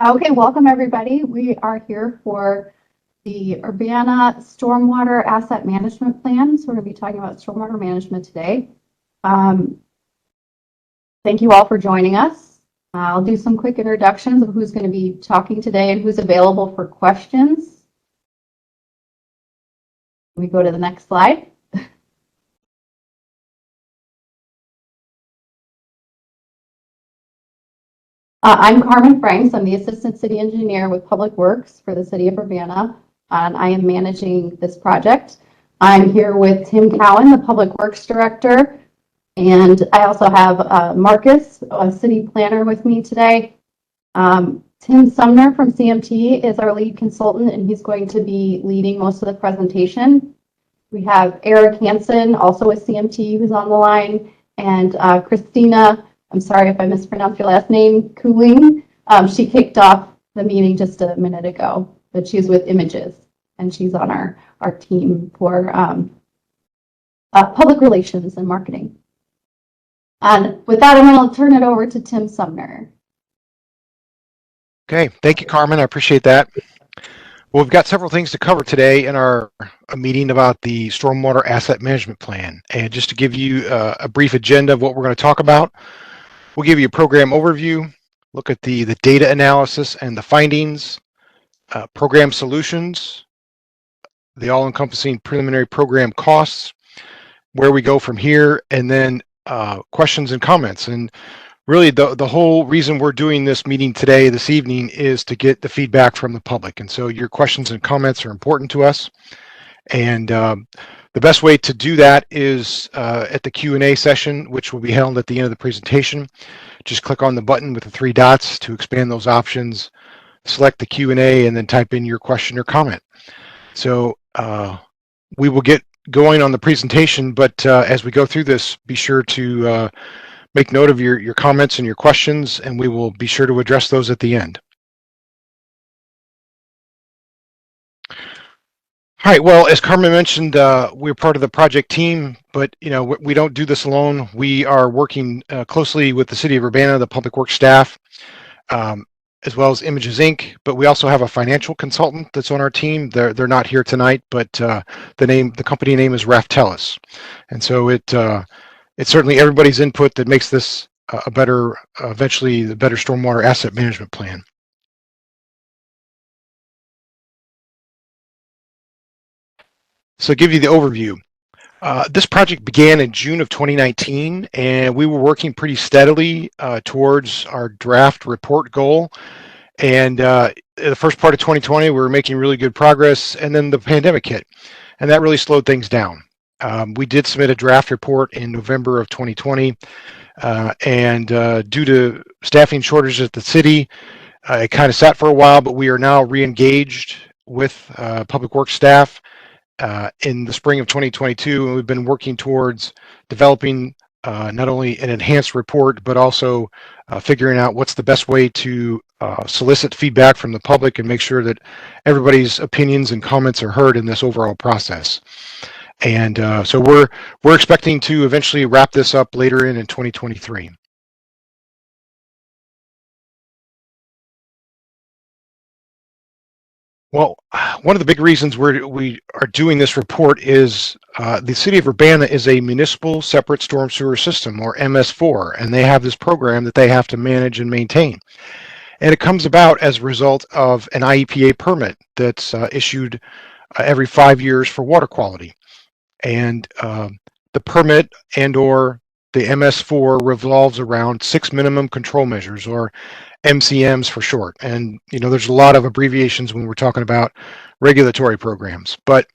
Okay, welcome everybody. We are here for the Urbana Stormwater Asset Management Plan. So we're going to be talking about stormwater management today. Thank you all for joining us. I'll do some quick introductions of who's going to be talking today and who's available for questions. We go to the next slide. I'm Carmen Franks. I'm the Assistant City Engineer with Public Works for the City of Urbana, and I am managing this project. I'm here with Tim Cowan, the Public Works Director, and I also have Marcus, a City Planner, with me today. Tim Sumner from CMT is our lead consultant, and he's going to be leading most of the presentation. We have Eric Hansen, also with CMT, who's on the line, and Christina, I'm sorry if I mispronounced your last name, Cooling. She kicked off the meeting just a minute ago, but she's with Images, and she's on our team for public relations and marketing. And with that, I'm going to turn it over to Tim Sumner. Okay, thank you, Carmen. I appreciate that. Well, we've got several things to cover today in our meeting about the Stormwater Asset Management Plan. And just to give you a brief agenda of what we're going to talk about, we'll give you a program overview, look at the data analysis and the findings, program solutions, the all-encompassing preliminary program costs, where we go from here, and then questions and comments. And really, the whole reason we're doing this meeting today, this evening, is to get the feedback from the public. And so your questions and comments are important to us. And the best way to do that is at the Q&A session, which will be held at the end of the presentation. Just click on the button with the three dots to expand those options, select the Q&A, and then type in your question or comment. So we will get going on the presentation, but as we go through this, be sure to make note of your comments and your questions, and we will be sure to address those at the end. All right, well, as Carmen mentioned, we're part of the project team, but we don't do this alone. We are working closely with the City of Urbana, the Public Works staff, as well as Images Inc. But we also have a financial consultant that's on our team. They're not here tonight, but the company name is Raftellus, and so it's certainly everybody's input that makes this eventually the better stormwater asset management plan. So give you the overview. This project began in June of 2019, and we were working pretty steadily towards our draft report goal. And the first part of 2020, we were making really good progress, and then the pandemic hit, and that really slowed things down. We did submit a draft report in November of 2020, and due to staffing shortages at the city, it kind of sat for a while, but we are now re-engaged with Public Works staff in the spring of 2022, and we've been working towards developing not only an enhanced report, but also figuring out what's the best way to solicit feedback from the public and make sure that everybody's opinions and comments are heard in this overall process. And so we're expecting to eventually wrap this up later in 2023. Well, one of the big reasons we are doing this report is the City of Urbana is a municipal separate storm sewer system, or MS4, and they have this program that they have to manage and maintain. And it comes about as a result of an IEPA permit that's issued every 5 years for water quality. And the permit and/or the MS4 revolves around 6 minimum control measures, or MCMs for short. And there's a lot of abbreviations when we're talking about regulatory programs, but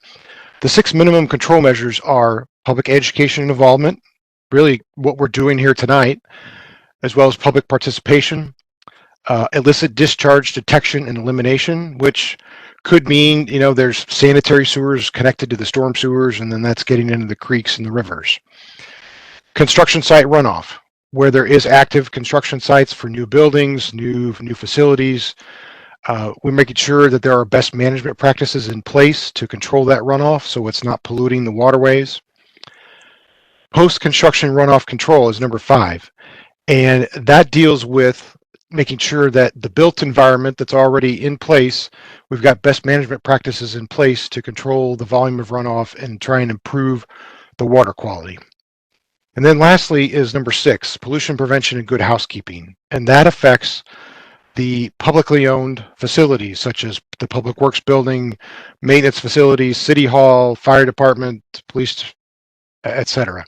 the 6 minimum control measures are public education and involvement, really what we're doing here tonight, as well as public participation, illicit discharge detection and elimination, which could mean there's sanitary sewers connected to the storm sewers, and then that's getting into the creeks and the rivers. Construction site runoff, where there is active construction sites for new buildings, new facilities. We're making sure that there are best management practices in place to control that runoff so it's not polluting the waterways. Post-construction runoff control is number 5, and that deals with making sure that the built environment that's already in place, we've got best management practices in place to control the volume of runoff and try and improve the water quality. And then lastly is number 6, pollution prevention and good housekeeping. And that affects the publicly owned facilities such as the Public Works Building, maintenance facilities, City Hall, Fire Department, police, etc.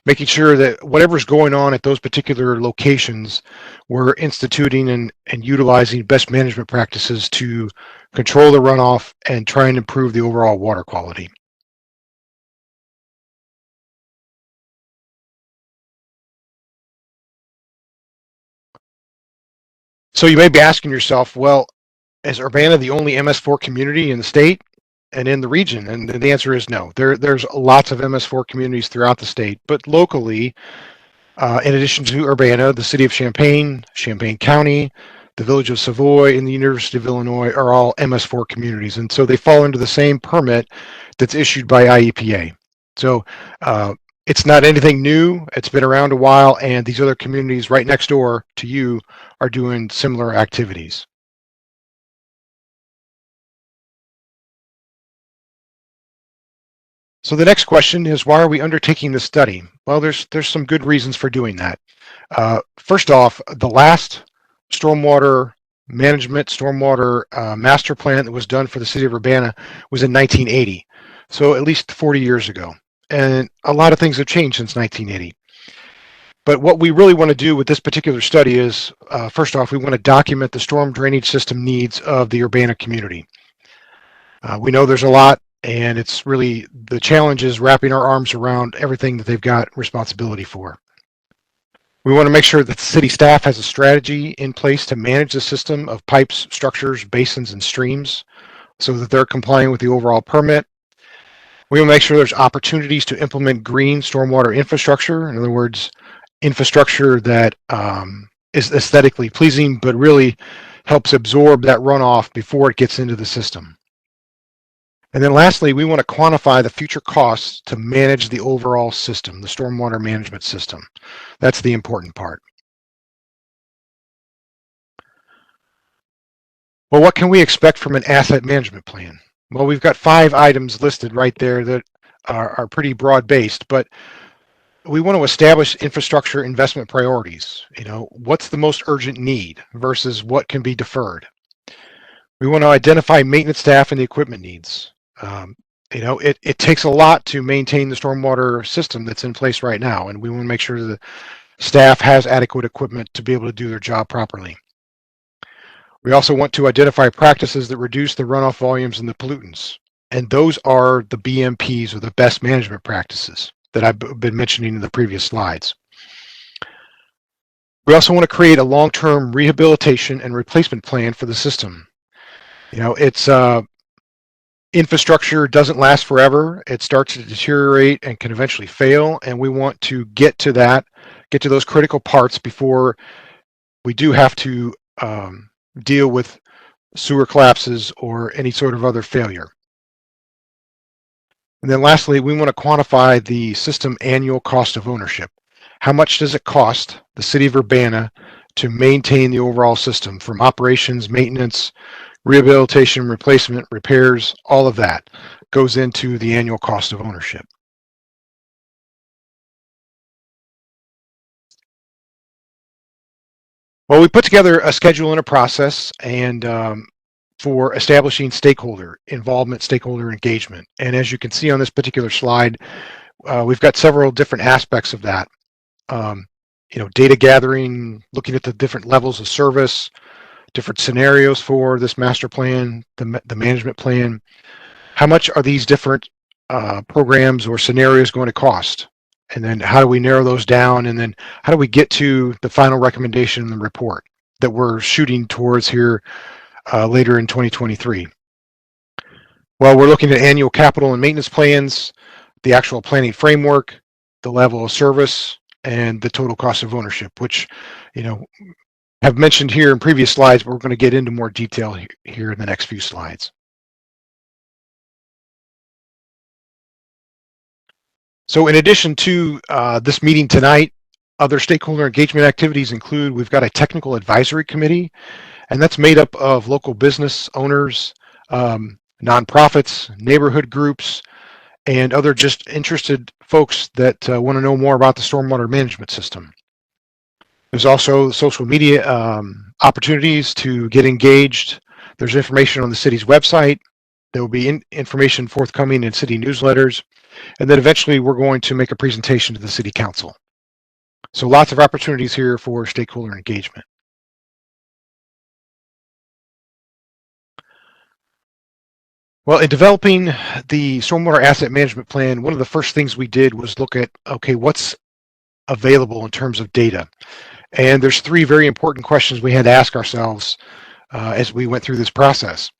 Making sure that whatever's going on at those particular locations, we're instituting and utilizing best management practices to control the runoff and try and improve the overall water quality. So you may be asking yourself, well, is Urbana the only MS4 community in the state and in the region? And the answer is no. There's lots of MS4 communities throughout the state, but locally, in addition to Urbana, the city of Champaign, Champaign County, the village of Savoy, and the University of Illinois are all MS4 communities. And so they fall under the same permit that's issued by IEPA. So it's not anything new. It's been around a while, and these other communities right next door to you are doing similar activities. So the next question is, why are we undertaking this study? Well, there's some good reasons for doing that. First off, the last stormwater management, stormwater master plan that was done for the city of Urbana was in 1980. So at least 40 years ago. And a lot of things have changed since 1980. But what we really want to do with this particular study is, first off, we want to document the storm drainage system needs of the Urbana community. We know there's a lot, and it's really the challenge is wrapping our arms around everything that they've got responsibility for. We want to make sure that the city staff has a strategy in place to manage the system of pipes, structures, basins, and streams so that they're complying with the overall permit. We want to make sure there's opportunities to implement green stormwater infrastructure. In other words, infrastructure that is aesthetically pleasing, but really helps absorb that runoff before it gets into the system. And then lastly, we want to quantify the future costs to manage the overall system, the stormwater management system. That's the important part. Well, what can we expect from an asset management plan? Well, we've got 5 items listed right there that are pretty broad-based, but we want to establish infrastructure investment priorities. You know, what's the most urgent need versus what can be deferred? We want to identify maintenance staff and the equipment needs. You know, it takes a lot to maintain the stormwater system that's in place right now, and we want to make sure the staff has adequate equipment to be able to do their job properly. We also want to identify practices that reduce the runoff volumes and the pollutants, and those are the BMPs, or the best management practices that I've been mentioning in the previous slides. We also want to create a long-term rehabilitation and replacement plan for the system. You know, it's infrastructure doesn't last forever. It starts to deteriorate and can eventually fail, and we want to get to those critical parts before we do have to deal with sewer collapses or any sort of other failure. And then lastly, we want to quantify the system annual cost of ownership. How much does it cost the city of Urbana to maintain the overall system, from operations, maintenance, rehabilitation, replacement, repairs? All of that goes into the annual cost of ownership. Well, we put together a schedule and a process, and for establishing stakeholder involvement, stakeholder engagement. And as you can see on this particular slide, we've got several different aspects of that. You know, data gathering, looking at the different levels of service, different scenarios for this master plan, the management plan. How much are these different programs or scenarios going to cost? And then how do we narrow those down? And then how do we get to the final recommendation in the report that we're shooting towards here later in 2023? Well, we're looking at annual capital and maintenance plans, the actual planning framework, the level of service, and the total cost of ownership, which, you know, have mentioned here in previous slides, but we're going to get into more detail here in the next few slides. So in addition to this meeting tonight, Other stakeholder engagement activities include, we've got a technical advisory committee, and that's made up of local business owners, nonprofits, neighborhood groups, and other just interested folks that want to know more about the stormwater management system. There's also social media opportunities to get engaged. There's information on the city's website. There will be information forthcoming in city newsletters. And then eventually we're going to make a presentation to the city council. So lots of opportunities here for stakeholder engagement. Well, in developing the stormwater asset management plan, one of the first things we did was look at, okay, what's available in terms of data? And there's three very important questions we had to ask ourselves as we went through this process.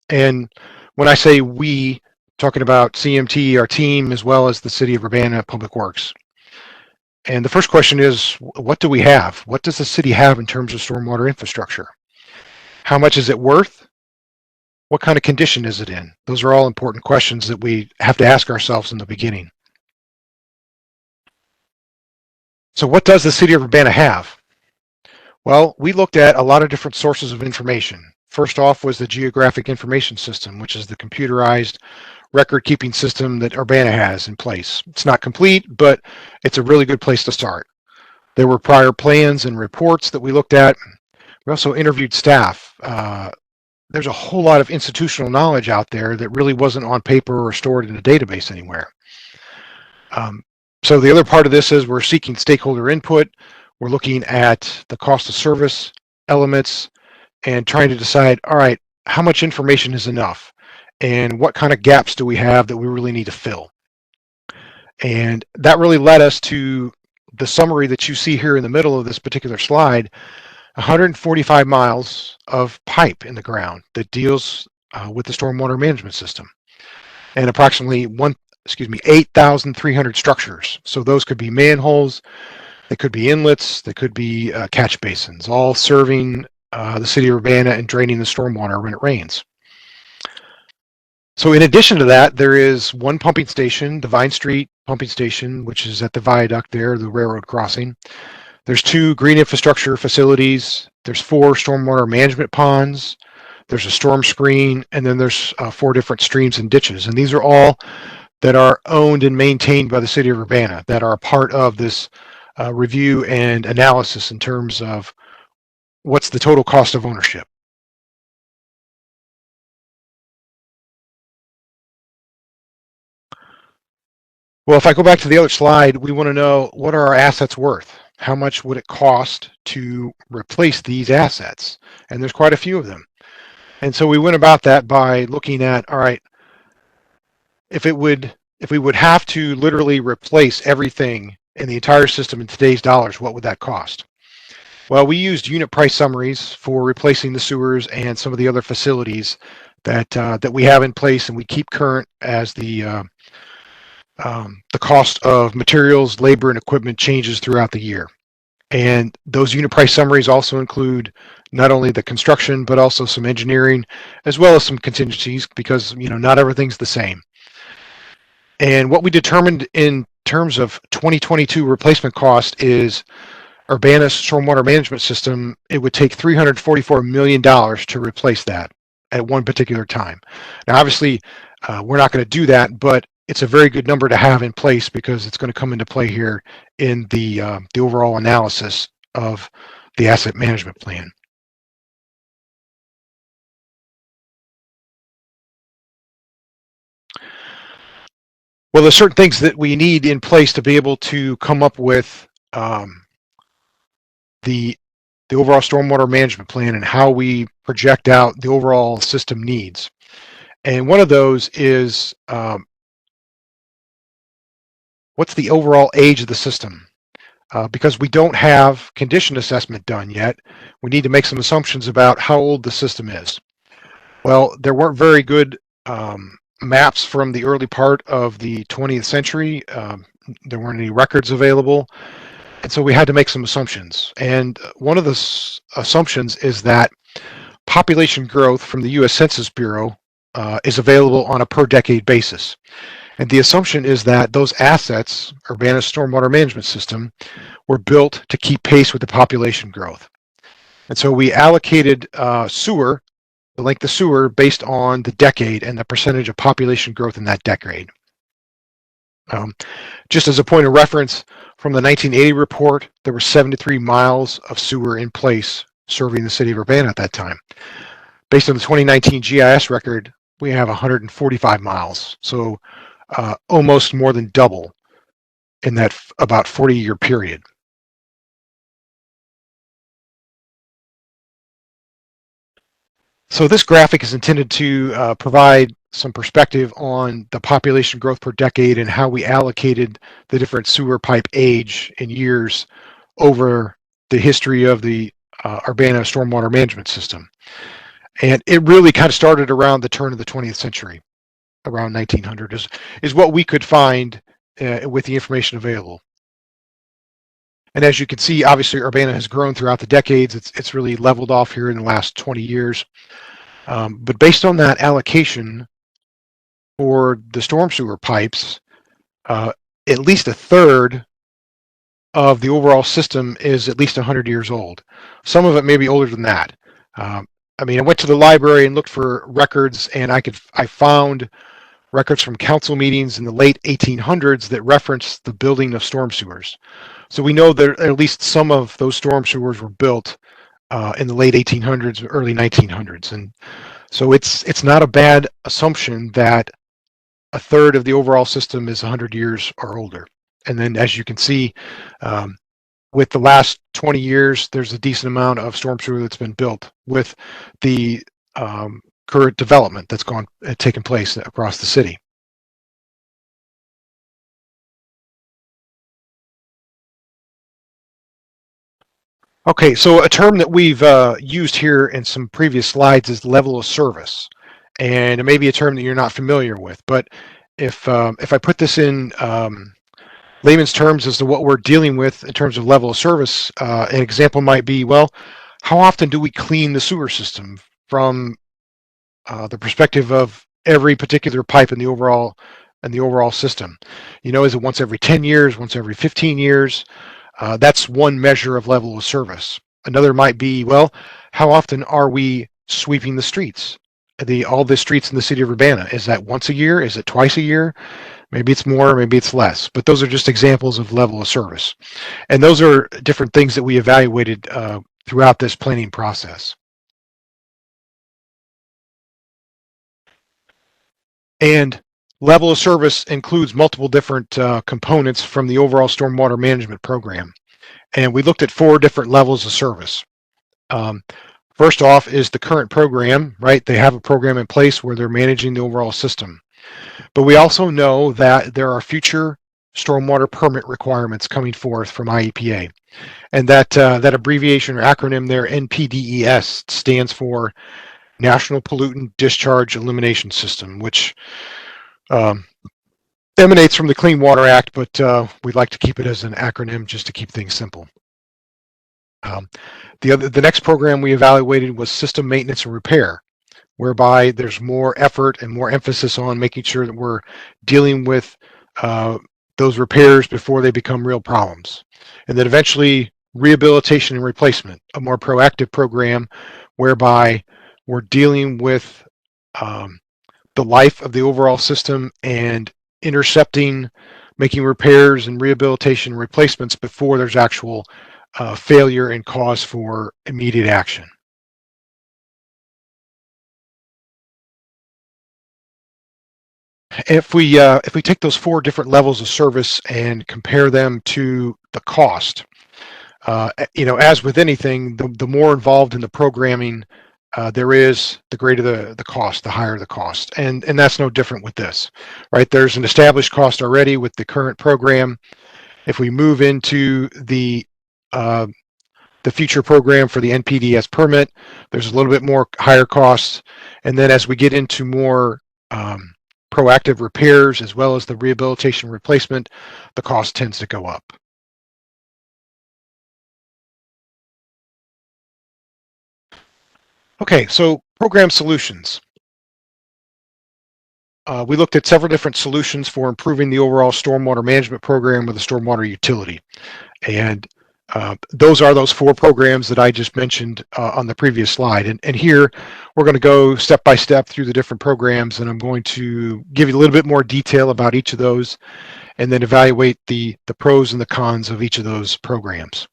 And when I say we, talking about CMT, our team, as well as the City of Urbana Public Works. And the first question is, what do we have? What does the city have in terms of stormwater infrastructure? How much is it worth? What kind of condition is it in? Those are all important questions that we have to ask ourselves in the beginning. So what does the City of Urbana have? Well, we looked at a lot of different sources of information. First off was the Geographic Information System, which is the computerized record-keeping system that Urbana has in place. It's not complete, but it's a really good place to start. There were prior plans and reports that we looked at. We also interviewed staff. There's a whole lot of institutional knowledge out there that really wasn't on paper or stored in a database anywhere. So the other part of this is we're seeking stakeholder input. We're looking at the cost of service elements and trying to decide, all right, how much information is enough? And what kind of gaps do we have that we really need to fill? And that really led us to the summary that you see here in the middle of this particular slide, 145 miles of pipe in the ground that deals with the stormwater management system, and approximately 8,300 structures. So those could be manholes, they could be inlets, they could be catch basins, all serving the city of Urbana and draining the stormwater when it rains. So in addition to that, there is one pumping station, the Vine Street pumping station, which is at the viaduct there, the railroad crossing. There's 2 green infrastructure facilities. There's 4 stormwater management ponds. There's a storm screen, and then there's 4 different streams and ditches. And these are all that are owned and maintained by the city of Urbana, that are a part of this review and analysis in terms of what's the total cost of ownership. Well, if I go back to the other slide, we want to know, what are our assets worth? How much would it cost to replace these assets? And there's quite a few of them. And so we went about that by looking at, all right, if we would have to literally replace everything in the entire system in today's dollars, what would that cost? Well, we used unit price summaries for replacing the sewers and some of the other facilities that we have in place and we keep current as the cost of materials, labor, and equipment changes throughout the year. And those unit price summaries also include not only the construction, but also some engineering, as well as some contingencies, because not everything's the same. And what we determined in terms of 2022 replacement cost is Urbana's stormwater management system, it would take $344 million to replace that at one particular time. Now, obviously, we're not going to do that, but it's a very good number to have in place because it's going to come into play here in the overall analysis of the asset management plan. Well, there's certain things that we need in place to be able to come up with the overall stormwater management plan and how we project out the overall system needs. And one of those is what's the overall age of the system? Because we don't have condition assessment done yet, we need to make some assumptions about how old the system is. Well, there weren't very good maps from the early part of the 20th century. There weren't any records available. And so we had to make some assumptions. And one of the assumptions is that population growth from the U.S. Census Bureau is available on a per decade basis. And the assumption is that those assets, Urbana Stormwater Management System, were built to keep pace with the population growth. And so we allocated sewer, the length of sewer, based on the decade and the percentage of population growth in that decade. Um, just as a point of reference, from the 1980 report, there were 73 miles of sewer in place serving the city of Urbana at that time. Based on the 2019 GIS record, we have 145 miles, so almost more than double in that about 40-year period. So this graphic is intended to provide some perspective on the population growth per decade and how we allocated the different sewer pipe age in years over the history of the Urbana stormwater management system. And it really kind of started around the turn of the 20th century, around 1900 is what we could find with the information available. And as you can see, obviously Urbana has grown throughout the decades. It's really leveled off here in the last 20 years. But based on that allocation for the storm sewer pipes, at least a third of the overall system is at least 100 years old. Some of it may be older than that. I mean, I went to the library and looked for records, and I found records from council meetings in the late 1800s that reference the building of storm sewers. So we know that at least some of those storm sewers were built in the late 1800s, early 1900s, and so it's not a bad assumption that a third of the overall system is 100 years or older. And then, as you can see, um, with the last 20 years, there's a decent amount of storm sewer that's been built with the current development that's taken place across the city. Okay, so a term that we've used here in some previous slides is level of service, and it may be a term that you're not familiar with. But if I put this in layman's terms as to what we're dealing with in terms of level of service, an example might be, well, how often do we clean the sewer system from the perspective of every particular pipe in the overall system? You know, is it once every 10 years, once every 15 years? That's one measure of level of service. Another might be, well, how often are we sweeping the streets? All the streets in the city of Urbana, is that once a year? Is it twice a year? Maybe it's more, maybe it's less, but those are just examples of level of service. And those are different things that we evaluated throughout this planning process. And level of service includes multiple different components from the overall stormwater management program. And we looked at 4 different levels of service. Um, First off is the current program, right? They have a program in place where they're managing the overall system. But we also know that there are future stormwater permit requirements coming forth from IEPA. And that abbreviation or acronym there, NPDES, stands for National Pollutant Discharge Elimination System, which um, emanates from the Clean Water Act, but we'd like to keep it as an acronym just to keep things simple. The next program we evaluated was system maintenance and repair, whereby there's more effort and more emphasis on making sure that we're dealing with uh, those repairs before they become real problems. And then eventually rehabilitation and replacement, a more proactive program whereby we're dealing with um, the life of the overall system and intercepting, making repairs and rehabilitation and replacements before there's actual failure and cause for immediate action. If we take those 4 different levels of service and compare them to the cost, you know, as with anything, the more involved in the programming there is, the greater the cost, the higher the cost, and that's no different with this, right? There's an established cost already with the current program. If we move into the future program for the NPDES permit, there's a little bit more higher costs, and then as we get into more proactive repairs as well as the rehabilitation replacement, the cost tends to go up. Okay, so program solutions. we looked at several different solutions for improving the overall stormwater management program with the stormwater utility. And those are those 4 programs that I just mentioned on the previous slide. And here we're going to go step by step through the different programs, and I'm going to give you a little bit more detail about each of those and then evaluate the pros and the cons of each of those programs.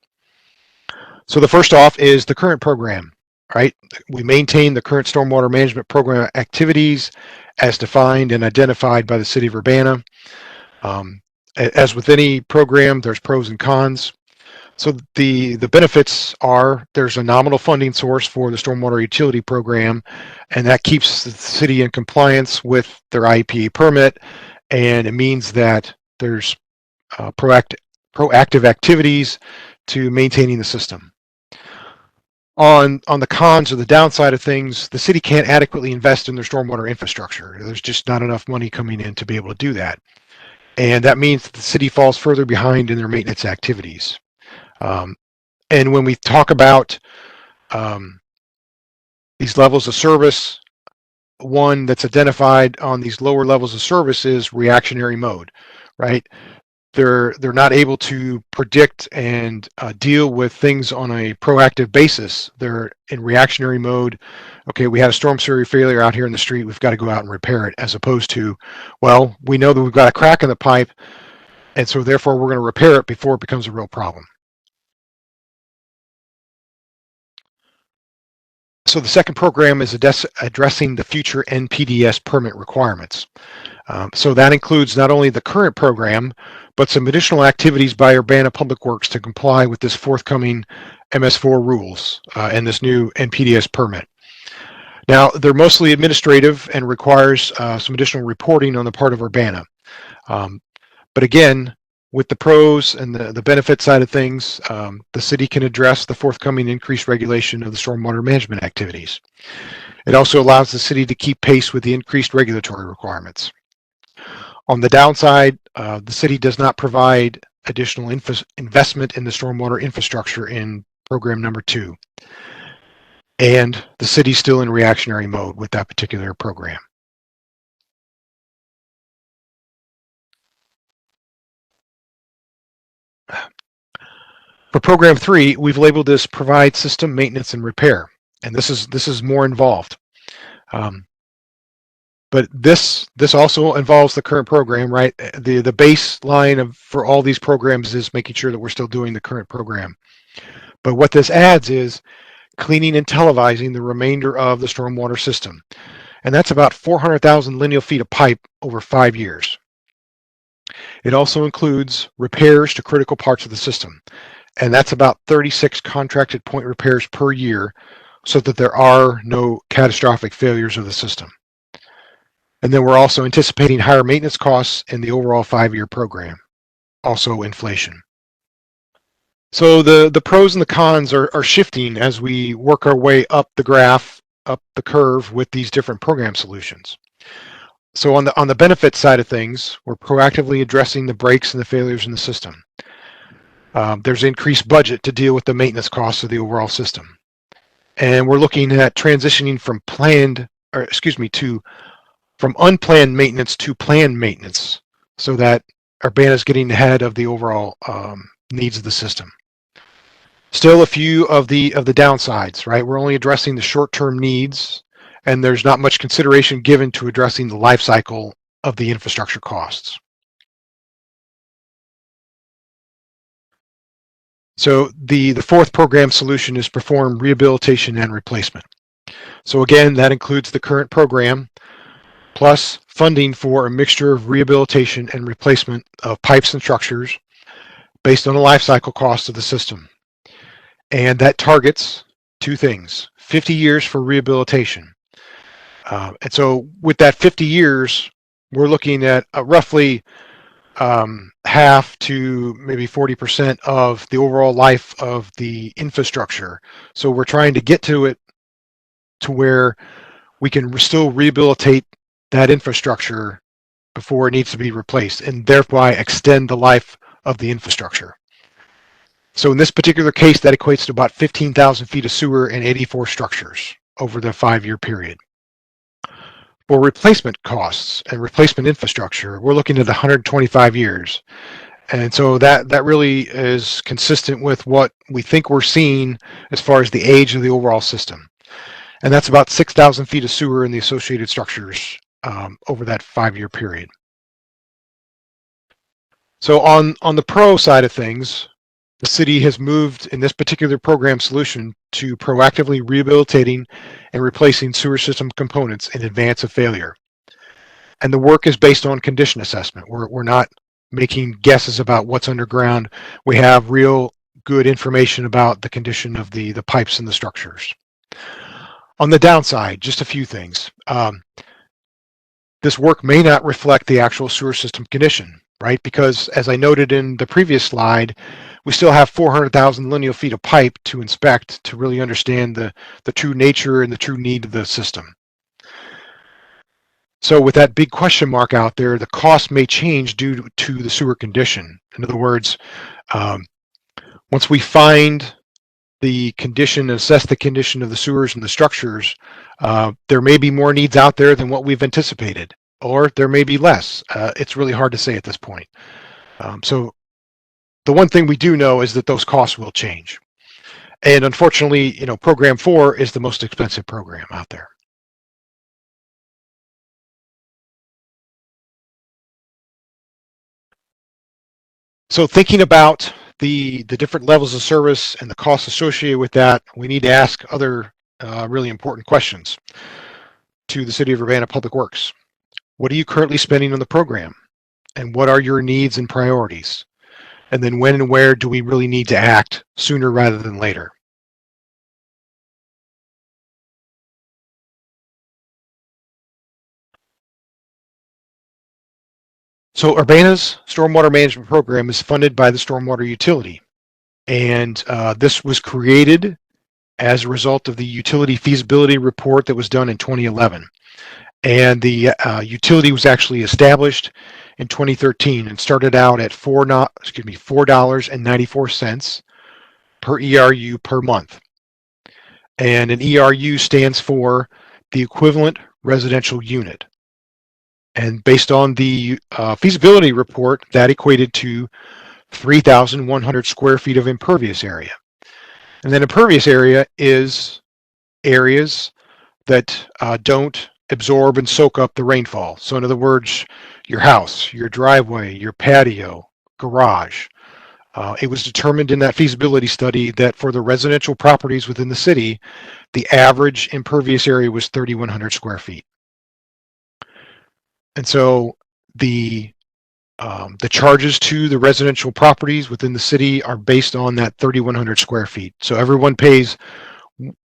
So the first off is the current program, right? We maintain the current stormwater management program activities as defined and identified by the City of Urbana. As with any program, there's pros and cons. So the benefits are there's a nominal funding source for the stormwater utility program, and that keeps the city in compliance with their IEPA permit, and it means that there's proactive activities to maintaining the system. On the cons or the downside of things, the city can't adequately invest in their stormwater infrastructure. There's just not enough money coming in to be able to do that. And that means that the city falls further behind in their maintenance activities. And when we talk about these levels of service, one that's identified on these lower levels of service is reactionary mode, right? They're not able to predict and deal with things on a proactive basis. They're in reactionary mode. Okay, we had a storm sewer failure out here in the street. We've got to go out and repair it, as opposed to, well, we know that we've got a crack in the pipe, and so therefore we're going to repair it before it becomes a real problem. So the second program is addressing the future NPDES permit requirements. So that includes not only the current program, but some additional activities by Urbana Public Works to comply with this forthcoming MS4 rules and this new NPDES permit. Now, they're mostly administrative and requires some additional reporting on the part of Urbana. But again, with the pros and the benefit side of things, the city can address the forthcoming increased regulation of the stormwater management activities. It also allows the city to keep pace with the increased regulatory requirements. On the downside, the city does not provide additional investment in the stormwater infrastructure in program number 2. And the city's still in reactionary mode with that particular program. For program 3, we've labeled this provide system maintenance and repair. And this is more involved. But this also involves the current program, right? The baseline for all these programs is making sure that we're still doing the current program. But what this adds is cleaning and televising the remainder of the stormwater system. And that's about 400,000 lineal feet of pipe over 5 years. It also includes repairs to critical parts of the system. And that's about 36 contracted point repairs per year so that there are no catastrophic failures of the system. And then we're also anticipating higher maintenance costs in the overall 5-year program, also inflation. So the pros and the cons are shifting as we work our way up the graph, up the curve with these different program solutions. So on the benefit side of things, we're proactively addressing the breaks and the failures in the system. There's increased budget to deal with the maintenance costs of the overall system. And we're looking at transitioning from from unplanned maintenance to planned maintenance so that Urbana is getting ahead of the overall needs of the system. Still a few of the downsides, right? We're only addressing the short-term needs, and there's not much consideration given to addressing the life cycle of the infrastructure costs. So the fourth program solution is perform rehabilitation and replacement. So again, that includes the current program, plus funding for a mixture of rehabilitation and replacement of pipes and structures based on the life cycle cost of the system. And that targets 2 things: 50 years for rehabilitation. And so with that 50 years, we're looking at roughly half to maybe 40% of the overall life of the infrastructure. So we're trying to get to it to where we can still rehabilitate that infrastructure before it needs to be replaced, and thereby extend the life of the infrastructure. So in this particular case, that equates to about 15,000 feet of sewer and 84 structures over the 5-year period. For replacement costs and replacement infrastructure, we're looking at 125 years. And so that really is consistent with what we think we're seeing as far as the age of the overall system. And that's about 6,000 feet of sewer and the associated structures over that 5-year period. So on the pro side of things, the city has moved in this particular program solution to proactively rehabilitating and replacing sewer system components in advance of failure. And the work is based on condition assessment. We're not making guesses about what's underground. We have real good information about the condition of the pipes and the structures. On the downside, just a few things. This work may not reflect the actual sewer system condition, right? Because as I noted in the previous slide, we still have 400,000 lineal feet of pipe to inspect to really understand the true nature and the true need of the system. So with that big question mark out there, the cost may change due to the sewer condition. In other words, once we find the condition and assess the condition of the sewers and the structures, there may be more needs out there than what we've anticipated, or there may be less. It's really hard to say at this point. So the one thing we do know is that those costs will change. And unfortunately, program 4 is the most expensive program out there. So thinking about the different levels of service and the costs associated with that, we need to ask other really important questions to the City of Urbana Public Works. What are you currently spending on the program? And what are your needs and priorities? And then when and where do we really need to act sooner rather than later? So Urbana's stormwater management program is funded by the stormwater utility. And this was created as a result of the utility feasibility report that was done in 2011. And the utility was actually established in 2013 and started out at $4.94 per ERU per month. And an ERU stands for the equivalent residential unit. And based on the feasibility report, that equated to 3,100 square feet of impervious area. And then impervious area is areas that don't absorb and soak up the rainfall. So in other words, your house, your driveway, your patio, garage. It was determined in that feasibility study that for the residential properties within the city, the average impervious area was 3,100 square feet. And so the charges to the residential properties within the city are based on that 3,100 square feet. So everyone pays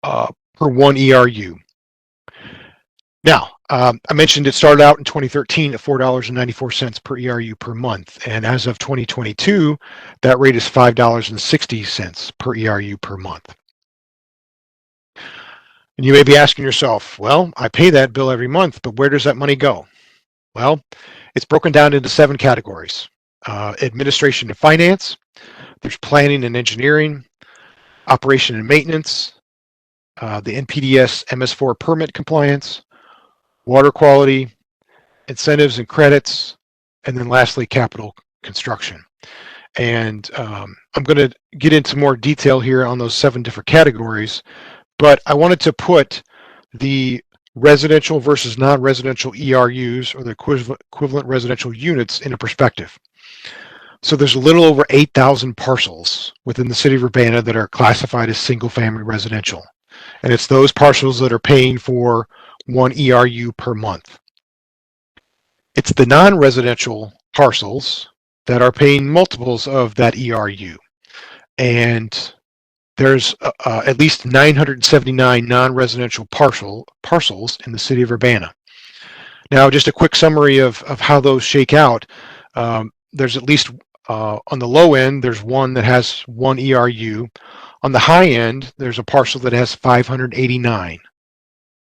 per one ERU. Now, I mentioned it started out in 2013 at $4.94 per ERU per month. And as of 2022, that rate is $5.60 per ERU per month. And you may be asking yourself, well, I pay that bill every month, but where does that money go? Well, it's broken down into 7 categories. Administration and finance, there's planning and engineering, operation and maintenance, the NPDES MS4 permit compliance, water quality, incentives and credits, and then lastly, capital construction. And I'm going to get into more detail here on those 7 different categories, but I wanted to put the residential versus non-residential ERUs, or the equivalent residential units, into perspective. So there's a little over 8,000 parcels within the city of Urbana that are classified as single-family residential. And it's those parcels that are paying for 1 ERU per month. It's the non-residential parcels that are paying multiples of that ERU. And there's at least 979 non-residential parcels in the city of Urbana. Now, just a quick summary of how those shake out. There's at least, on the low end, there's one that has 1 ERU. On the high end, there's a parcel that has 589.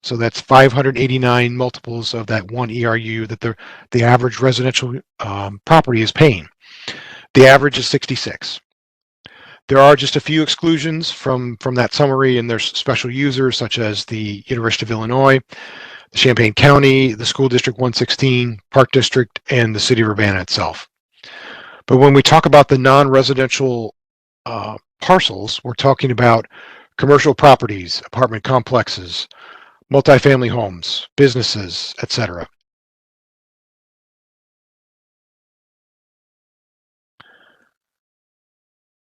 So that's 589 multiples of that 1 ERU that the average residential property is paying. The average is 66. There are just a few exclusions from that summary, and there's special users such as the University of Illinois, Champaign County, the School District 116, Park District, and the City of Urbana itself. But when we talk about the non-residential parcels, we're talking about commercial properties, apartment complexes, multifamily homes, businesses, etc.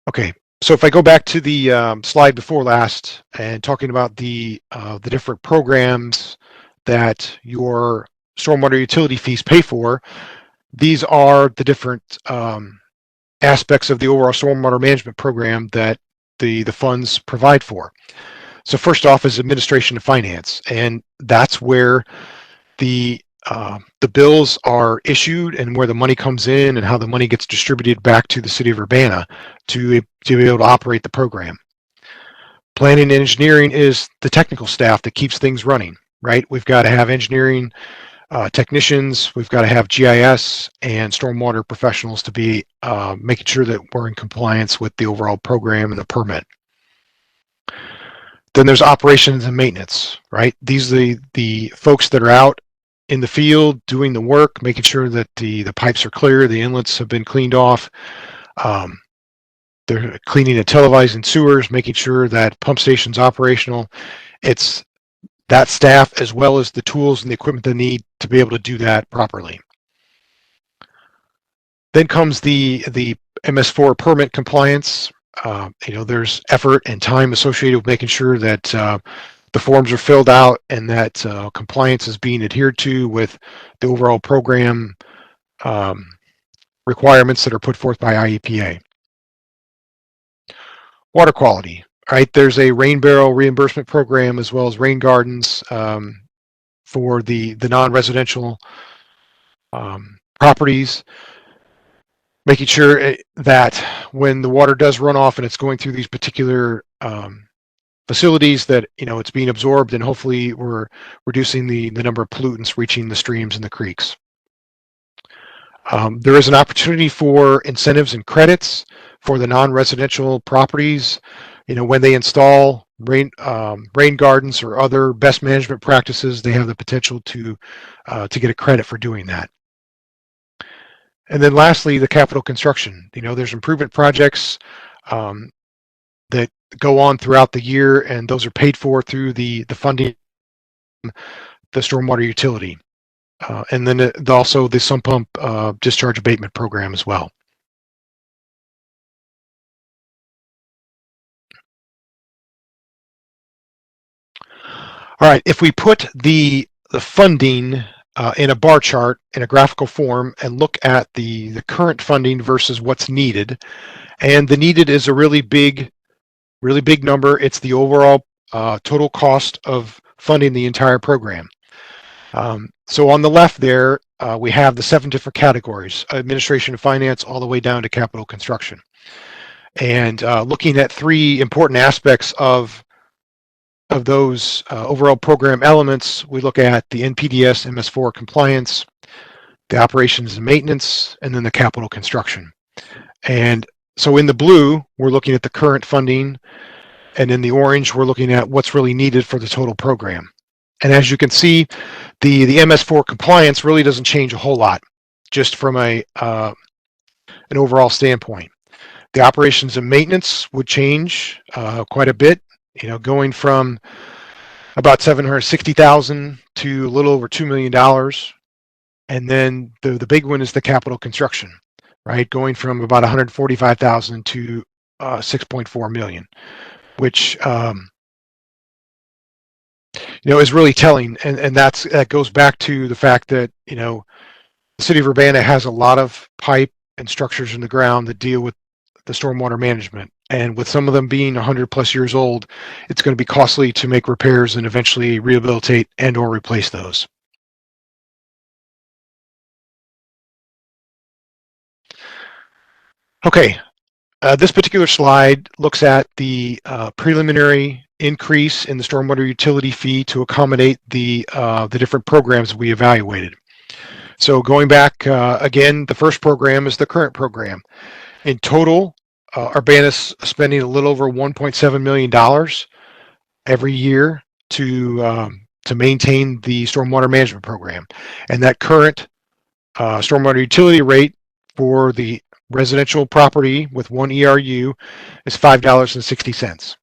Okay, so if I go back to the slide before last and talking about the different programs that your stormwater utility fees pay for, these are the different aspects of the overall stormwater management program that the funds provide for. So first off is administration and finance, and that's where the bills are issued and where the money comes in and how the money gets distributed back to the city of Urbana to be able to operate the program. Planning and engineering is the technical staff that keeps things running, right? We've got to have engineering technicians, we've got to have GIS and stormwater professionals to be making sure that we're in compliance with the overall program and the permit. Then there's operations and maintenance, right? These are the folks that are out in the field doing the work, making sure that the pipes are clear, the inlets have been cleaned off. They're cleaning and televising sewers, making sure that pump station's operational. It's that staff as well as the tools and the equipment they need to be able to do that properly. Then comes the MS4 permit compliance. There's effort and time associated with making sure that the forms are filled out and that compliance is being adhered to with the overall program requirements that are put forth by IEPA. Water quality, right? There's a rain barrel reimbursement program as well as rain gardens for the non-residential properties, making sure that when the water does run off and it's going through these particular facilities that it's being absorbed, and hopefully we're reducing the number of pollutants reaching the streams and the creeks. There is an opportunity for incentives and credits for the non-residential properties. When they install rain gardens or other best management practices, they have the potential to get a credit for doing that. And then lastly, the capital construction. There's improvement projects that go on throughout the year, and those are paid for through the funding, the stormwater utility. And then also the sump pump discharge abatement program as well. All right, if we put the funding in a bar chart in a graphical form and look at the current funding versus what's needed, and the needed is a really big number. It's the overall total cost of funding the entire program. So on the left there, we have the 7 different categories: administration and finance, all the way down to capital construction. And looking at 3 important aspects of those overall program elements, we look at the NPDES MS4 compliance, the operations and maintenance, and then the capital construction. And so in the blue, we're looking at the current funding, and in the orange, we're looking at what's really needed for the total program. And as you can see, the MS4 compliance really doesn't change a whole lot, just from an overall standpoint. The operations and maintenance would change quite a bit, going from about $760,000 to a little over $2 million. And then the big one is the capital construction, right? Going from about $145,000 to $6.4 million, which is really telling, and that goes back to the fact that the city of Urbana has a lot of pipe and structures in the ground that deal with the stormwater management, and with some of them being 100+ years old, it's going to be costly to make repairs and eventually rehabilitate and or replace those. Okay, this particular slide looks at the preliminary increase in the stormwater utility fee to accommodate the different programs we evaluated. So going back again, the first program is the current program. In total, Urbana's spending a little over $1.7 million every year to to maintain the stormwater management program. And that current stormwater utility rate for the residential property with one ERU is $5.60.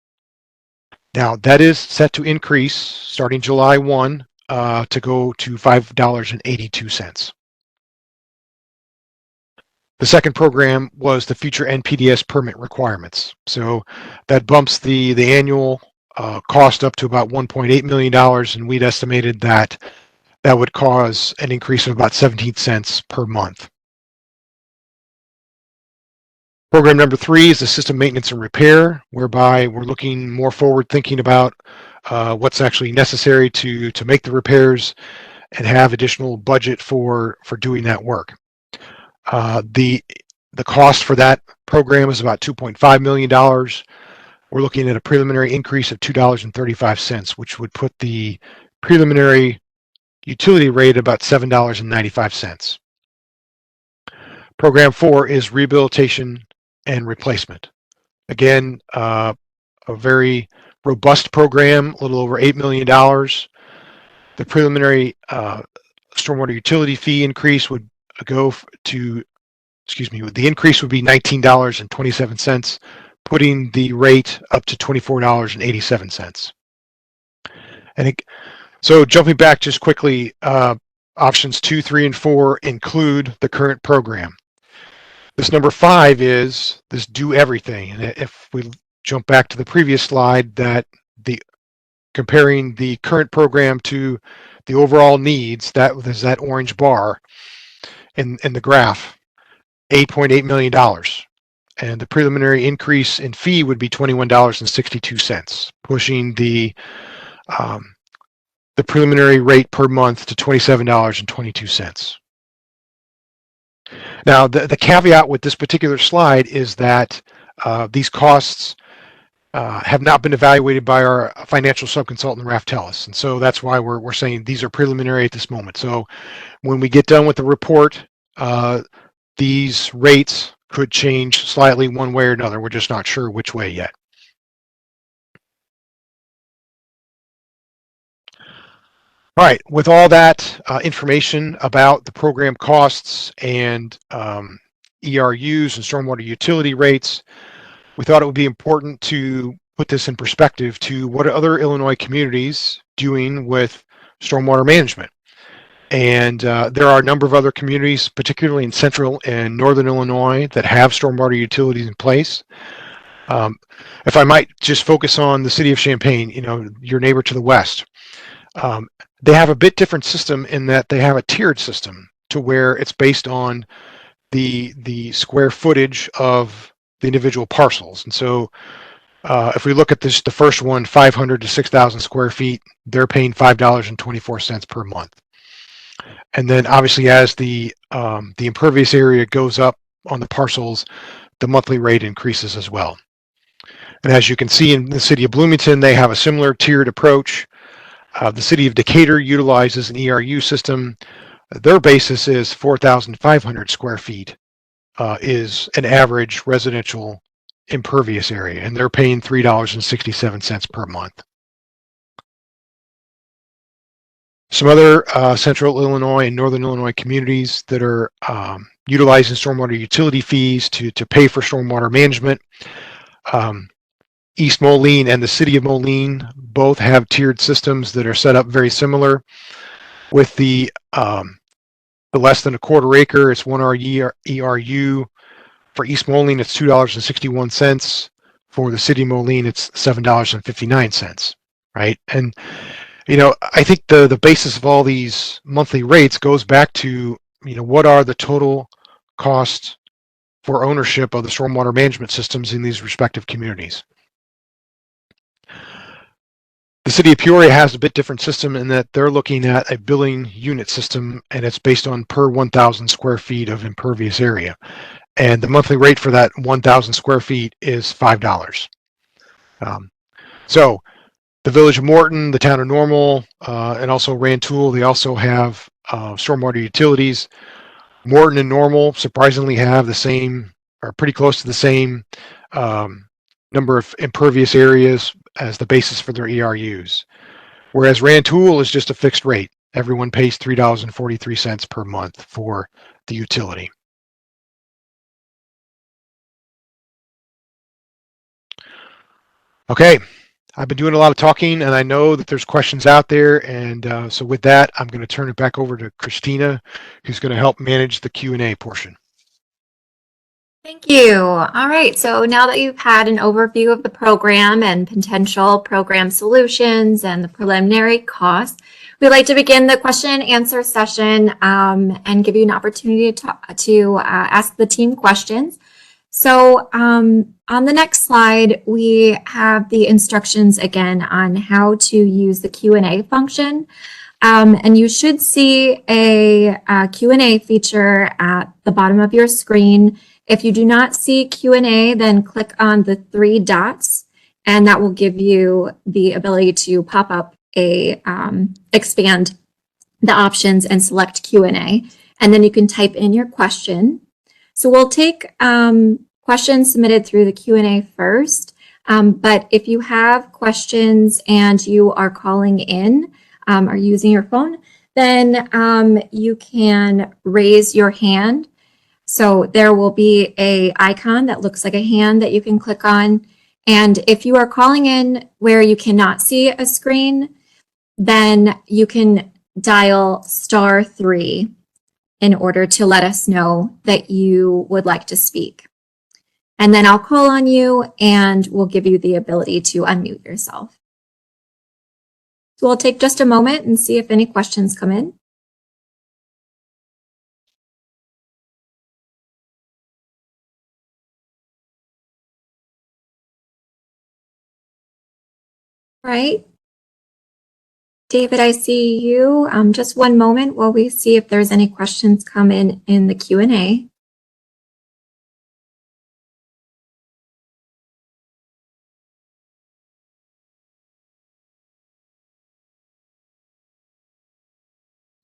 Now, that is set to increase starting July 1 to go to $5.82. The second program was the future NPDES permit requirements. So that bumps the annual cost up to about $1.8 million, and we'd estimated that that would cause an increase of about 17 cents per month. Program number 3 is the system maintenance and repair, whereby we're looking more forward thinking about what's actually necessary to make the repairs and have additional budget for doing that work. The cost for that program is about $2.5 million. We're looking at a preliminary increase of $2.35, which would put the preliminary utility rate about $7.95. Program 4 is rehabilitation and replacement. Again, a very robust program, a little over $8 million. The preliminary stormwater utility fee increase would go to, the increase would be $19.27, putting the rate up to $24.87. So jumping back just quickly, options 2, 3, and 4 include the current program. This number 5 is this do everything. And if we jump back to the previous slide, that comparing the current program to the overall needs, that is that orange bar in the graph, $8.8 million. And the preliminary increase in fee would be $21.62, pushing the preliminary rate per month to $27.22. Now, the caveat with this particular slide is that these costs have not been evaluated by our financial subconsultant, Raftellus. And so that's why we're saying these are preliminary at this moment. So when we get done with the report, these rates could change slightly one way or another. We're just not sure which way yet. All right, with all that information about the program costs and ERUs and stormwater utility rates, we thought it would be important to put this in perspective to what are other Illinois communities doing with stormwater management. And there are a number of other communities, particularly in central and northern Illinois, that have stormwater utilities in place. If I might just focus on the city of Champaign, your neighbor to the west, they have a bit different system in that they have a tiered system to where it's based on the square footage of the individual parcels. And so if we look at this, the first one, 500 to 6,000 square feet, they're paying $5.24 per month. And then obviously as the impervious area goes up on the parcels, the monthly rate increases as well. And as you can see in the city of Bloomington, they have a similar tiered approach. The city of Decatur utilizes an ERU system. Their basis is 4,500 square feet is an average residential impervious area, and they're paying $3.67 per month. Some other central Illinois and northern Illinois communities that are utilizing stormwater utility fees to pay for stormwater management. East Moline and the city of Moline both have tiered systems that are set up very similar. With the less than a quarter acre, it's 1 ERU. For East Moline, it's $2.61. For the city of Moline, it's $7.59, right? And I think the basis of all these monthly rates goes back to, what are the total costs for ownership of the stormwater management systems in these respective communities. The city of Peoria has a bit different system in that they're looking at a billing unit system, and it's based on per 1,000 square feet of impervious area. And the monthly rate for that 1,000 square feet is $5. So the village of Morton, the town of Normal, and also Rantoul, they also have stormwater utilities. Morton and Normal surprisingly have the same, or pretty close to the same number of impervious areas as the basis for their ERUs. Whereas Rantoul is just a fixed rate. Everyone pays $3.43 per month for the utility. Okay, I've been doing a lot of talking, and I know that there's questions out there. And so with that, I'm going to turn it back over to Christina, who's going to help manage the Q&A portion. Thank you. All right, so now that you've had an overview of the program and potential program solutions and the preliminary costs, we'd like to begin the question and answer session and give you an opportunity to ask the team questions. So on the next slide, we have the instructions again on how to use the Q&A function. And you should see a Q&A feature at the bottom of your screen. If you do not see Q&A, then click on the 3 dots, and that will give you the ability to pop up expand the options and select Q&A, and then you can type in your question. So we'll take questions submitted through the Q&A first, but if you have questions and you are calling in or using your phone, then you can raise your hand. So there will be an icon that looks like a hand that you can click on. And if you are calling in where you cannot see a screen, then you can dial *3 in order to let us know that you would like to speak. And then I'll call on you and we'll give you the ability to unmute yourself. So we'll take just a moment and see if any questions come in. All right. David, I see you. Just one moment while we see if there's any questions come in the Q&A.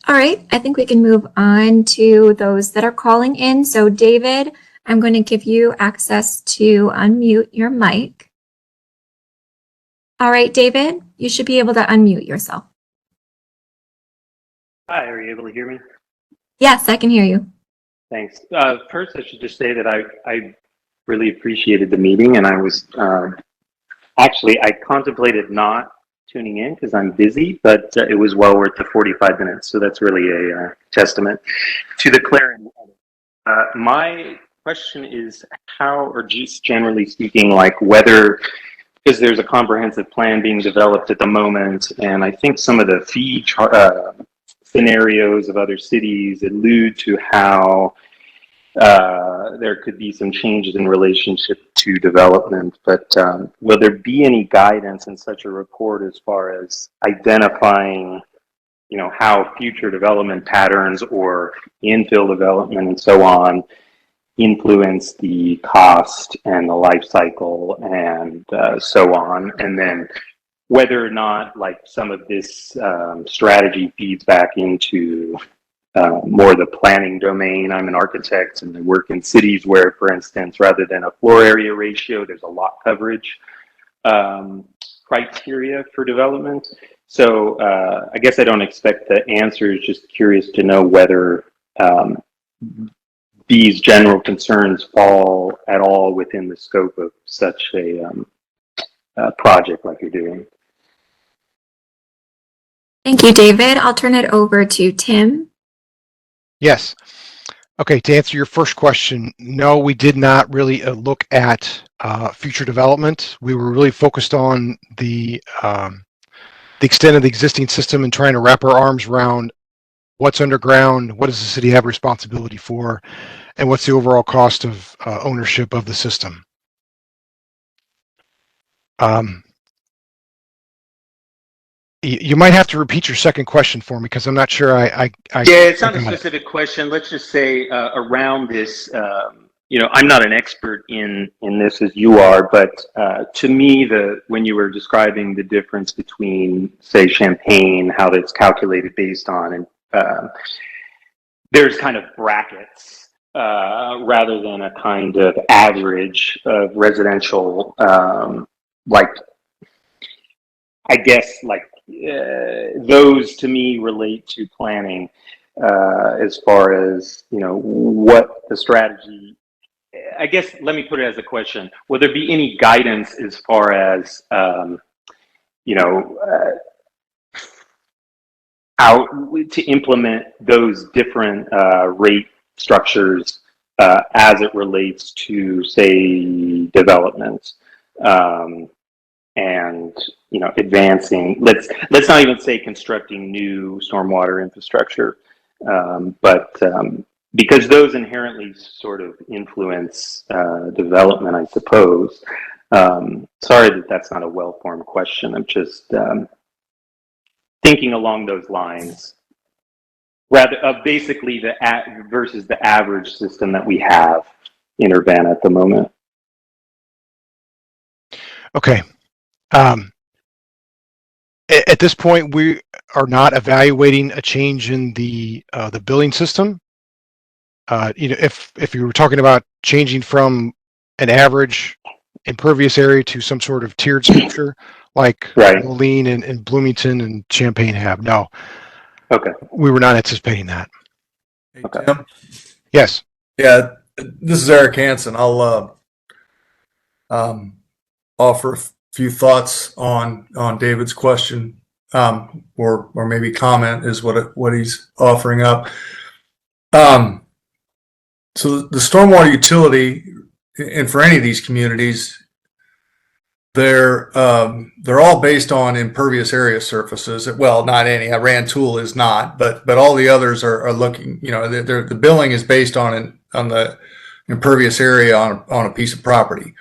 All right, I think we can move on to those that are calling in. So David, I'm going to give you access to unmute your mic. All right, David, you should be able to unmute yourself. Hi, are you able to hear me? Yes, I can hear you. Thanks. First, I should just say that I really appreciated the meeting, and I was actually, I contemplated not tuning in because I'm busy, but it was well worth the 45 minutes. So that's really a testament to the clarity. My question is how, or just generally speaking, like whether, because there's a comprehensive plan being developed at the moment, and I think some of the fee scenarios of other cities allude to how there could be some changes in relationship to development, but will there be any guidance in such a report as far as identifying, you know, how future development patterns or infill development and so on influence the cost and the life cycle and so on, and then whether or not like some of this strategy feeds back into more the planning domain. I'm an architect and I work in cities where, for instance, rather than a floor area ratio, there's a lot coverage criteria for development. So I guess I don't expect the answers, just curious to know whether these general concerns fall at all within the scope of such a project like you're doing. Thank you, David. I'll turn it over to Tim. Yes. Okay, to answer your first question, no, we did not really look at future development. We were really focused on the extent of the existing system and trying to wrap our arms around what's underground, what does the city have responsibility for, and what's the overall cost of ownership of the system. You might have to repeat your second question for me because I'm not sure Yeah, it's not a specific question. Let's just say around this, you know, I'm not an expert in this as you are, but to me, when you were describing the difference between, say, Champaign, how that's calculated based on, and there's kind of brackets rather than a kind of average of residential, like, I guess, like those to me relate to planning as far as, what the strategy. I guess let me put it as a question: will there be any guidance as far as you know, out to implement those different rate structures as it relates to, say, development, and advancing. Let's not even say constructing new stormwater infrastructure, but because those inherently sort of influence development, I suppose. Sorry that that's not a well-formed question. I'm just thinking along those lines, rather basically versus the average system that we have in Urbana at the moment. Okay. At this point, we are not evaluating a change in the billing system. If you were talking about changing from an average impervious area to some sort of tiered structure, like Right. Moline and Bloomington and Champaign have, no. Okay. We were not anticipating that. Hey, Okay. Tim. Yes. Yeah, this is Eric Hansen. I'll offer a few thoughts on David's question, or maybe comment is what he's offering up. So the stormwater utility, and for any of these communities, they're all based on impervious area surfaces. Well, not any. Rantoul is not, but all the others are looking. The billing is based on the impervious area on a piece of property.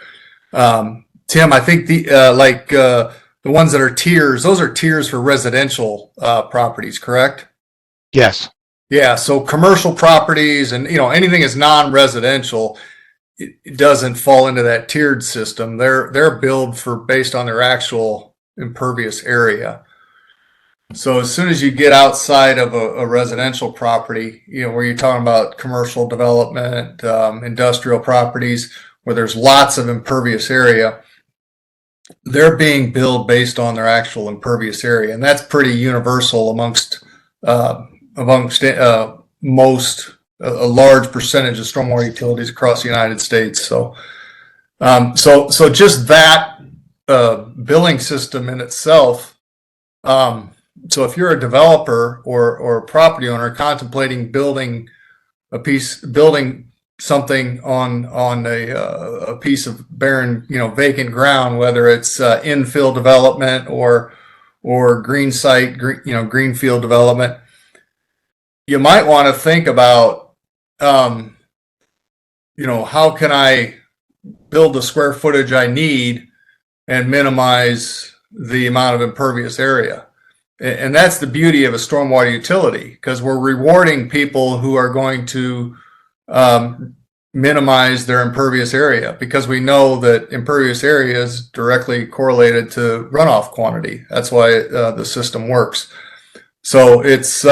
Tim, I think the ones that are tiers, those are tiers for residential properties, correct? Yes. Yeah. So commercial properties and anything is non-residential, it doesn't fall into that tiered system. They're billed based on their actual impervious area. So as soon as you get outside of a residential property, where you're talking about commercial development, industrial properties, where there's lots of impervious area, they're being billed based on their actual impervious area, and that's pretty universal amongst most. A large percentage of stormwater utilities across the United States. So just that billing system in itself. So if you're a developer or a property owner contemplating building something on a piece of barren, vacant ground, whether it's infill development or greenfield development, you might want to think about, how can I build the square footage I need and minimize the amount of impervious area? And that's the beauty of a stormwater utility, because we're rewarding people who are going to minimize their impervious area, because we know that impervious area is directly correlated to runoff quantity. That's why the system works. So it's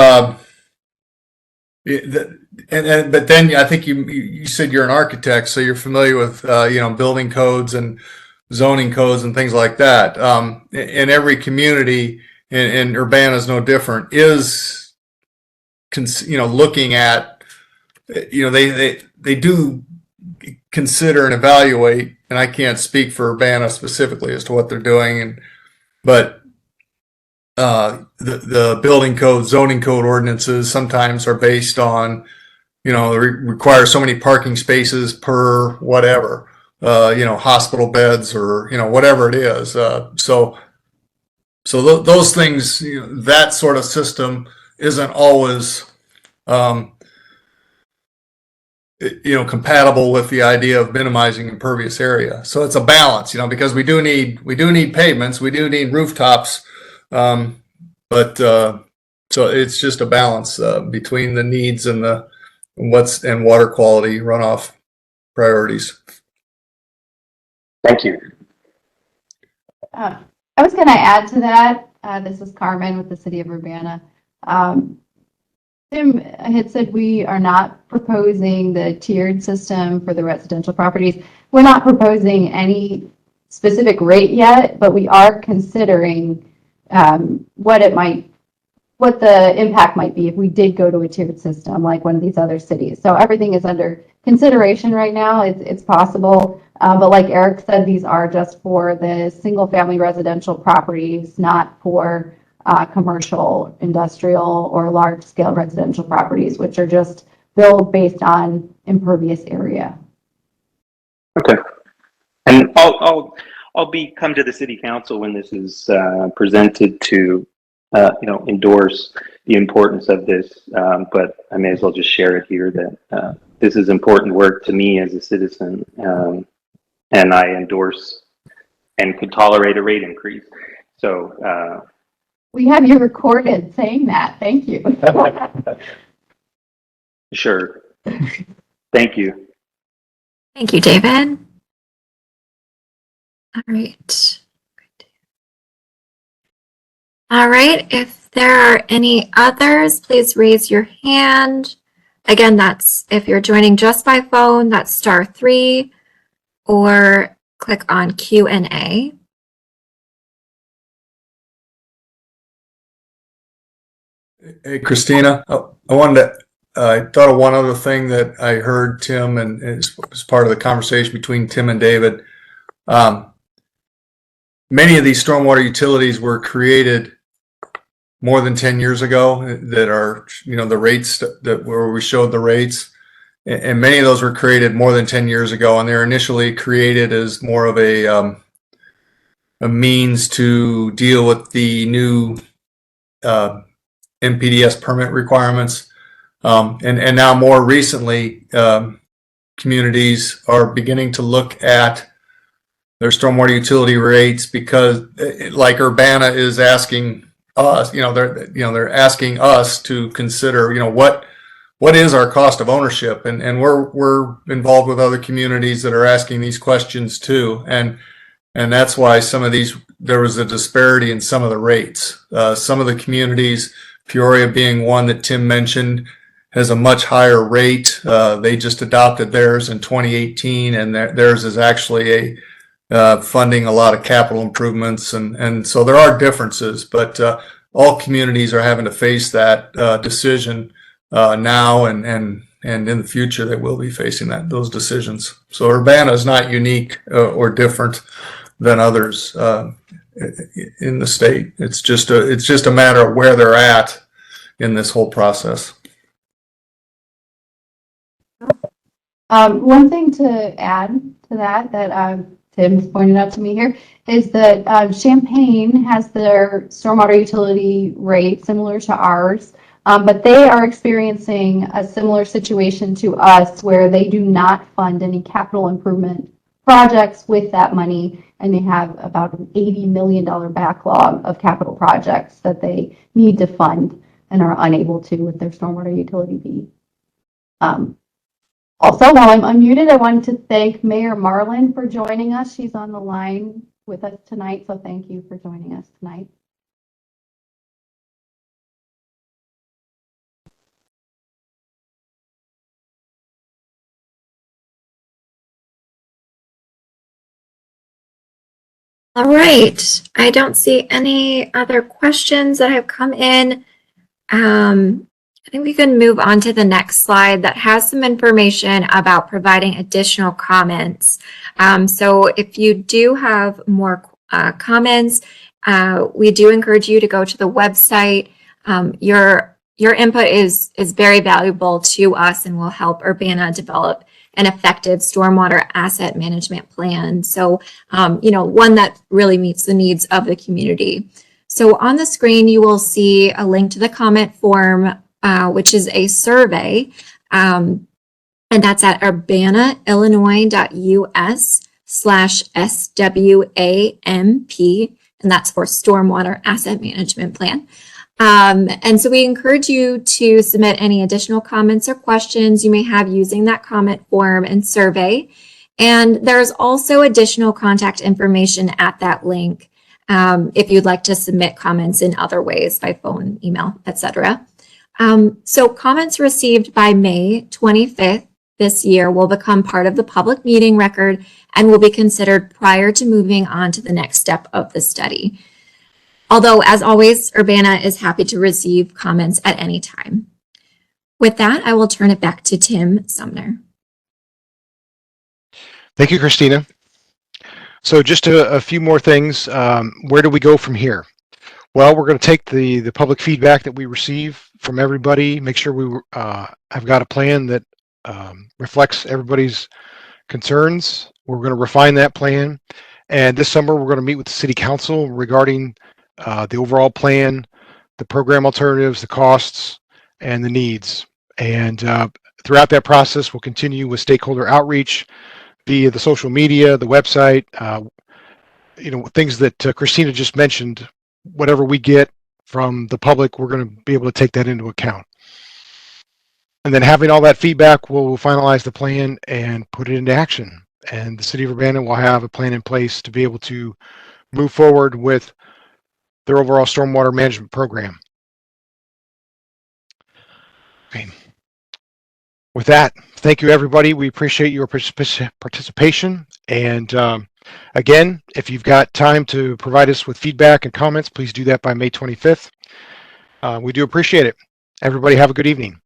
but then I think you said you're an architect, so you're familiar with building codes and zoning codes and things like that. In every community, and Urbana is no different, is looking at, they do consider and evaluate, and I can't speak for Urbana specifically as to what they're doing, but the building code, zoning code ordinances sometimes are based on, require so many parking spaces per whatever, hospital beds or, whatever it is. So those things, that sort of system isn't always, compatible with the idea of minimizing impervious area. So it's a balance, because we do need pavements, we do need rooftops. But so it's just a balance between the needs and and water quality runoff priorities. Thank you. I was going to add to that. This is Carmen with the City of Urbana. Tim had said we are not proposing the tiered system for the residential properties. We're not proposing any specific rate yet, but we are considering what the impact might be if we did go to a tiered system like one of these other cities. So everything is under consideration right now. It's possible, but like Eric said, these are just for the single family residential properties, not for commercial, industrial, or large scale residential properties, which are just built based on impervious area. Okay. And I'll come to the city council when this is presented to endorse the importance of this. But I may as well just share it here that this is important work to me as a citizen, and I endorse and could tolerate a rate increase. So we have you recorded saying that. Thank you. Sure. Thank you. Thank you, David. All right. All right, if there are any others, please raise your hand. Again, that's if you're joining just by phone, that's *3, or click on Q&A. Hey, Christina, I thought of one other thing that I heard Tim, and it's part of the conversation between Tim and David. Many of these stormwater utilities were created more than 10 years ago that are, the rates where we showed the rates. And many of those were created more than 10 years ago, and they're initially created as more of a means to deal with the new NPDES permit requirements. And now more recently, communities are beginning to look at their stormwater utility rates because, like Urbana is asking us, they're asking us to consider, what is our cost of ownership, and we're involved with other communities that are asking these questions too, and that's why there was a disparity in some of the rates. Some of the communities, Peoria being one that Tim mentioned, has a much higher rate. They just adopted theirs in 2018, and theirs is actually funding a lot of capital improvements, and so there are differences, but all communities are having to face that decision now, and in the future they will be facing those decisions. So Urbana is not unique or different than others in the state. It's just a matter of where they're at in this whole process. One thing to add to that Tim's pointed out to me here is that Champaign has their stormwater utility rate similar to ours, but they are experiencing a similar situation to us where they do not fund any capital improvement projects with that money, and they have about an $80 million backlog of capital projects that they need to fund and are unable to with their stormwater utility fee. Also, while I'm unmuted, I wanted to thank Mayor Marlin for joining us. She's on the line with us tonight, so thank you for joining us tonight. All right, I don't see any other questions that have come in. I think we can move on to the next slide that has some information about providing additional comments. So if you do have more comments, we do encourage you to go to the website. Your input is very valuable to us and will help Urbana develop an effective stormwater asset management plan. So, one that really meets the needs of the community. So on the screen, you will see a link to the comment form, which is a survey, and that's at urbanaillinois.us/SWAMP, and that's for Stormwater Asset Management Plan. And so we encourage you to submit any additional comments or questions you may have using that comment form and survey. And there's also additional contact information at that link if you'd like to submit comments in other ways by phone, email, etc. So comments received by May 25th this year will become part of the public meeting record and will be considered prior to moving on to the next step of the study. Although, as always, Urbana is happy to receive comments at any time. With that, I will turn it back to Tim Sumner. Thank you, Christina. So just a few more things. Where do we go from here? Well, we're going to take the public feedback that we receive from everybody, make sure we have got a plan that reflects everybody's concerns. We're going to refine that plan. And this summer, we're going to meet with the City Council regarding the overall plan, the program alternatives, the costs, and the needs. And throughout that process, we'll continue with stakeholder outreach via the social media, the website, things that Christina just mentioned. Whatever we get from the public, we're going to be able to take that into account. And then having all that feedback, we'll finalize the plan and put it into action. And the City of Urbana will have a plan in place to be able to move forward with their overall stormwater management program. Okay. With that, thank you, everybody. We appreciate your participation. And again, if you've got time to provide us with feedback and comments, please do that by May 25th. We do appreciate it. Everybody have a good evening.